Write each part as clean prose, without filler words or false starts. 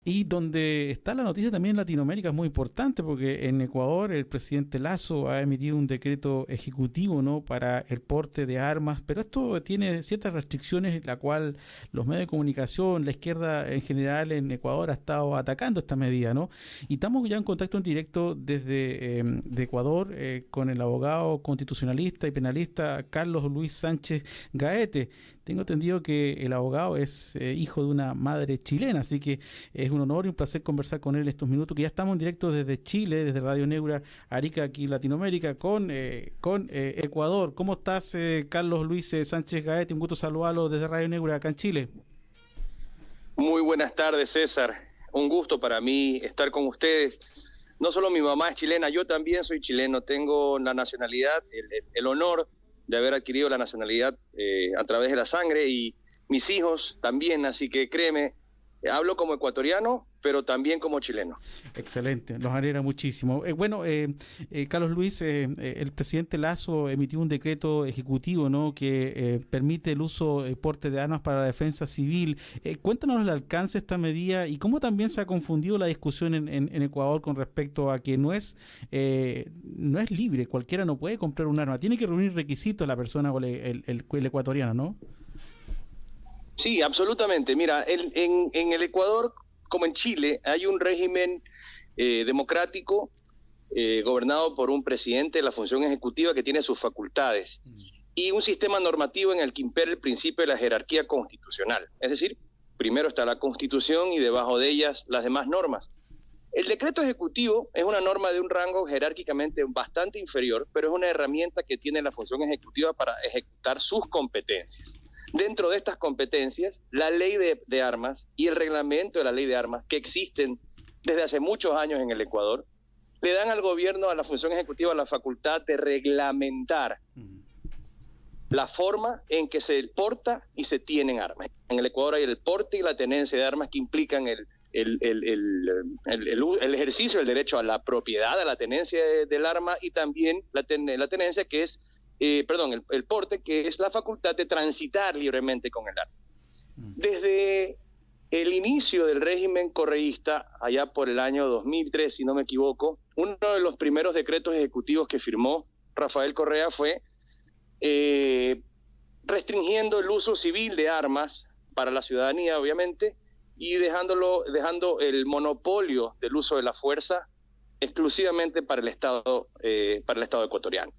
Y donde está la noticia también en Latinoamérica es muy importante porque en Ecuador el presidente Lasso ha emitido un decreto ejecutivo, ¿no?, para el porte de armas, pero esto tiene ciertas restricciones, la cual los medios de comunicación, la izquierda en general en Ecuador ha estado atacando esta medida, ¿no? Y estamos ya en contacto en directo desde de Ecuador con el abogado constitucionalista y penalista Carlos Luis Sánchez Gaete. Tengo entendido que el abogado es hijo de una madre chilena, así que es un honor y un placer conversar con él estos minutos, que ya estamos en directo desde Chile, desde Radio Neura Arica, aquí en Latinoamérica, con Ecuador. ¿Cómo estás, Carlos Luis Sánchez Gaete? Un gusto saludarlo desde Radio Neura, acá en Chile. Muy buenas tardes, César. Un gusto para mí estar con ustedes. No solo mi mamá es chilena, yo también soy chileno. Tengo la nacionalidad, el honor de haber adquirido la nacionalidad a través de la sangre, y mis hijos también, así que créeme, hablo como ecuatoriano, pero también como chileno. Excelente, nos alegra muchísimo. Carlos Luis, el presidente Lasso emitió un decreto ejecutivo, ¿no?, que permite el uso y porte de armas para la defensa civil. Cuéntanos el alcance de esta medida y cómo también se ha confundido la discusión en Ecuador con respecto a que no es libre, cualquiera no puede comprar un arma, tiene que reunir requisitos la persona o el ecuatoriano, ¿no? Sí, absolutamente. Mira, en el Ecuador, como en Chile, hay un régimen democrático gobernado por un presidente de la función ejecutiva que tiene sus facultades y un sistema normativo en el que impera el principio de la jerarquía constitucional. Es decir, primero está la Constitución y debajo de ellas las demás normas. El decreto ejecutivo es una norma de un rango jerárquicamente bastante inferior, pero es una herramienta que tiene la función ejecutiva para ejecutar sus competencias. Dentro de estas competencias, la ley de armas y el reglamento de la ley de armas, que existen desde hace muchos años en el Ecuador, le dan al gobierno, a la función ejecutiva, la facultad de reglamentar la forma en que se porta y se tienen armas. En el Ecuador hay el porte y la tenencia de armas que implican el ejercicio del derecho a la propiedad, a la tenencia del arma, y también la tenencia, que es, el porte, que es la facultad de transitar libremente con el arma. Desde el inicio del régimen correísta, allá por el año 2003, si no me equivoco, uno de los primeros decretos ejecutivos que firmó Rafael Correa fue restringiendo el uso civil de armas para la ciudadanía, obviamente, y dejando el monopolio del uso de la fuerza exclusivamente para el Estado ecuatoriano.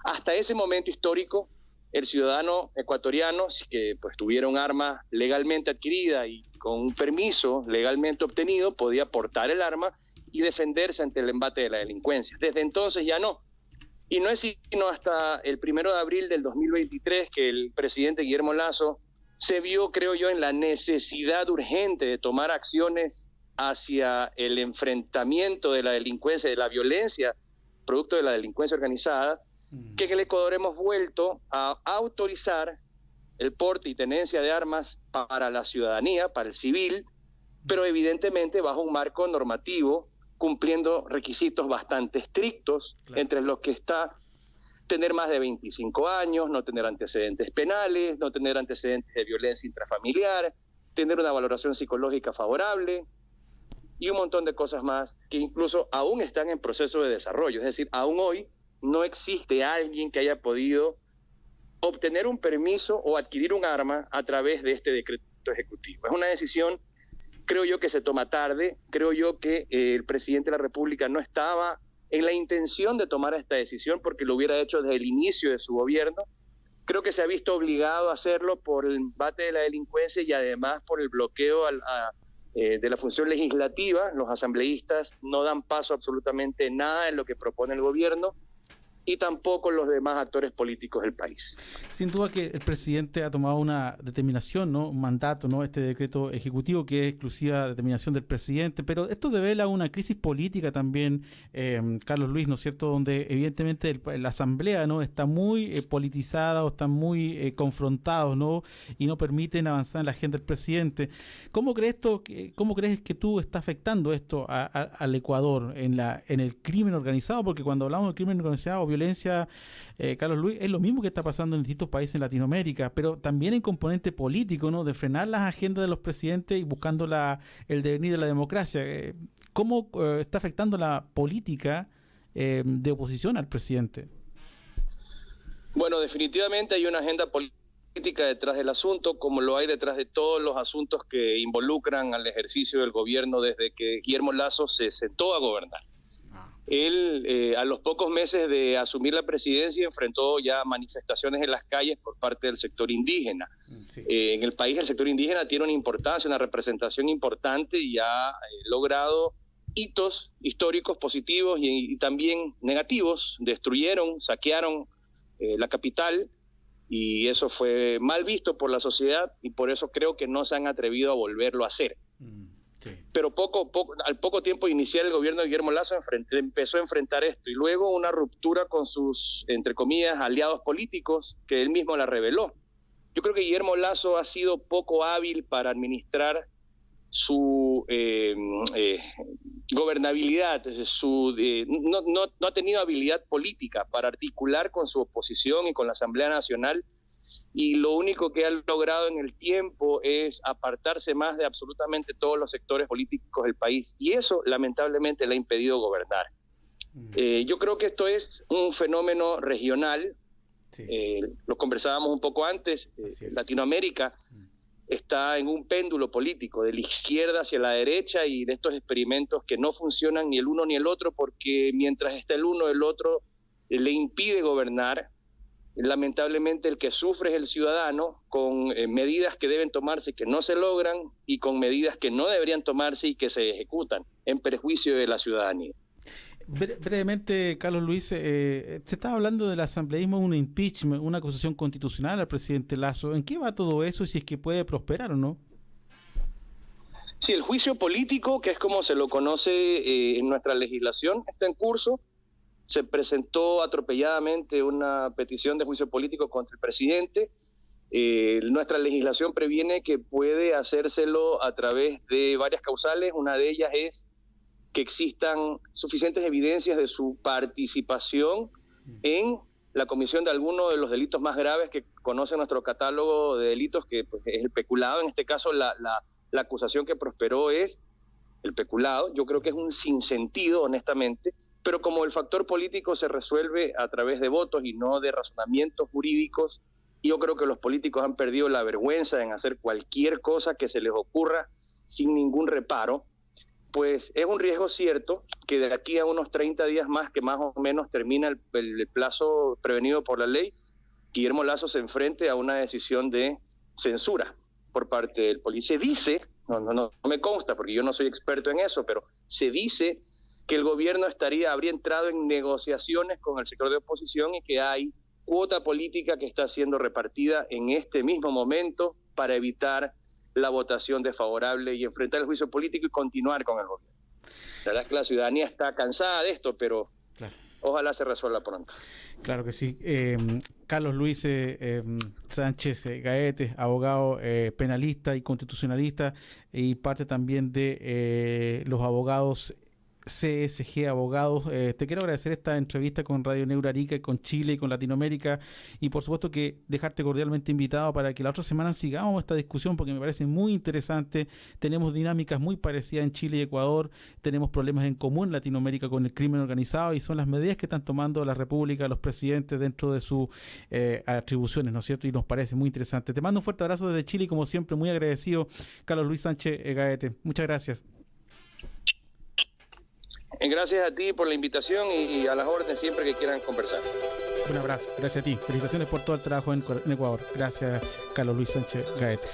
Hasta ese momento histórico, el ciudadano ecuatoriano que pues tuviera un arma legalmente adquirida y con un permiso legalmente obtenido podía portar el arma y defenderse ante el embate de la delincuencia. Desde entonces ya no. Y no es sino hasta el 1 de abril del 2023 que el presidente Guillermo Lasso se vio, creo yo, en la necesidad urgente de tomar acciones hacia el enfrentamiento de la delincuencia, de la violencia, producto de la delincuencia organizada, que en el Ecuador hemos vuelto a autorizar el porte y tenencia de armas para la ciudadanía, para el civil, pero evidentemente bajo un marco normativo, cumpliendo requisitos bastante estrictos, claro, entre los que está tener más de 25 años, no tener antecedentes penales, no tener antecedentes de violencia intrafamiliar, tener una valoración psicológica favorable y un montón de cosas más que incluso aún están en proceso de desarrollo. Es decir, aún hoy no existe alguien que haya podido obtener un permiso o adquirir un arma a través de este decreto ejecutivo. Es una decisión, creo yo, que se toma tarde. Creo yo que el presidente de la República no estaba en la intención de tomar esta decisión porque lo hubiera hecho desde el inicio de su gobierno. Creo que se ha visto obligado a hacerlo por el embate de la delincuencia y además por el bloqueo de la función legislativa. Los asambleístas no dan paso absolutamente nada en lo que propone el gobierno, y tampoco los demás actores políticos del país. Sin duda que el presidente ha tomado una determinación, ¿no?, un mandato, ¿no?, este decreto ejecutivo que es exclusiva determinación del presidente, pero esto devela una crisis política también, Carlos Luis, ¿no es cierto?, donde evidentemente la asamblea, ¿no?, está muy politizada o están muy confrontados, ¿no?, y no permiten avanzar en la agenda del presidente. ¿Cómo crees que tú está afectando esto al Ecuador en el crimen organizado? Porque cuando hablamos del crimen organizado, violencia violencia, Carlos Luis, es lo mismo que está pasando en distintos países en Latinoamérica, pero también hay componente político, ¿no? De frenar las agendas de los presidentes y buscando el devenir de la democracia. ¿Cómo está afectando la política de oposición al presidente? Bueno, definitivamente hay una agenda política detrás del asunto, como lo hay detrás de todos los asuntos que involucran al ejercicio del gobierno desde que Guillermo Lasso se sentó a gobernar. Él, a los pocos meses de asumir la presidencia, enfrentó ya manifestaciones en las calles por parte del sector indígena. Sí. En el país el sector indígena tiene una importancia, una representación importante y ha logrado hitos históricos positivos y también negativos. Destruyeron, saquearon la capital, y eso fue mal visto por la sociedad, y por eso creo que no se han atrevido a volverlo a hacer. Sí. Pero al poco tiempo de iniciar el gobierno de Guillermo Lasso empezó a enfrentar esto, y luego una ruptura con sus, entre comillas, aliados políticos, que él mismo la reveló. Yo creo que Guillermo Lasso ha sido poco hábil para administrar su gobernabilidad, no ha tenido habilidad política para articular con su oposición y con la Asamblea Nacional, y lo único que ha logrado en el tiempo es apartarse más de absolutamente todos los sectores políticos del país, y eso lamentablemente le ha impedido gobernar. Yo creo que esto es un fenómeno regional. Sí. Lo conversábamos un poco antes. Latinoamérica está en un péndulo político de la izquierda hacia la derecha, y de estos experimentos que no funcionan ni el uno ni el otro, porque mientras está el uno, el otro le impide gobernar. Lamentablemente el que sufre es el ciudadano, con medidas que deben tomarse que no se logran, y con medidas que no deberían tomarse y que se ejecutan en perjuicio de la ciudadanía. Brevemente, Carlos Luis, se estaba hablando del asambleísmo, un impeachment, una acusación constitucional al presidente Lasso. ¿En qué va todo eso y si es que puede prosperar o no? Sí, el juicio político, que es como se lo conoce en nuestra legislación, está en curso. Se presentó atropelladamente una petición de juicio político contra el presidente. Nuestra legislación previene que puede hacérselo a través de varias causales. Una de ellas es que existan suficientes evidencias de su participación en la comisión de alguno de los delitos más graves que conoce nuestro catálogo de delitos, que pues, es el peculado. En este caso, la acusación que prosperó es el peculado. Yo creo que es un sinsentido, honestamente, pero como el factor político se resuelve a través de votos y no de razonamientos jurídicos, yo creo que los políticos han perdido la vergüenza en hacer cualquier cosa que se les ocurra sin ningún reparo. Pues es un riesgo cierto que de aquí a unos 30 días más, que más o menos termina el plazo prevenido por la ley, Guillermo Lasso se enfrente a una decisión de censura por parte del policía. Se dice, no me consta porque yo no soy experto en eso, pero se dice que el gobierno habría entrado en negociaciones con el sector de oposición y que hay cuota política que está siendo repartida en este mismo momento para evitar la votación desfavorable y enfrentar el juicio político y continuar con el gobierno. La verdad es que la ciudadanía está cansada de esto, pero claro, ojalá se resuelva pronto. Claro que sí. Carlos Luis Sánchez Gaete, abogado penalista y constitucionalista, y parte también de los abogados CSG Abogados. Te quiero agradecer esta entrevista con Radio Neura Arica, con Chile y con Latinoamérica, y por supuesto que dejarte cordialmente invitado para que la otra semana sigamos esta discusión, porque me parece muy interesante. Tenemos dinámicas muy parecidas en Chile y Ecuador, tenemos problemas en común en Latinoamérica con el crimen organizado, y son las medidas que están tomando la República, los presidentes dentro de sus atribuciones, ¿no es cierto? Y nos parece muy interesante. Te mando un fuerte abrazo desde Chile y como siempre muy agradecido, Carlos Luis Sánchez Gaete. Muchas gracias. Gracias a ti por la invitación y a las órdenes siempre que quieran conversar. Un abrazo, gracias a ti. Felicitaciones por todo el trabajo en Ecuador. Gracias, Carlos Luis Sánchez Gaete.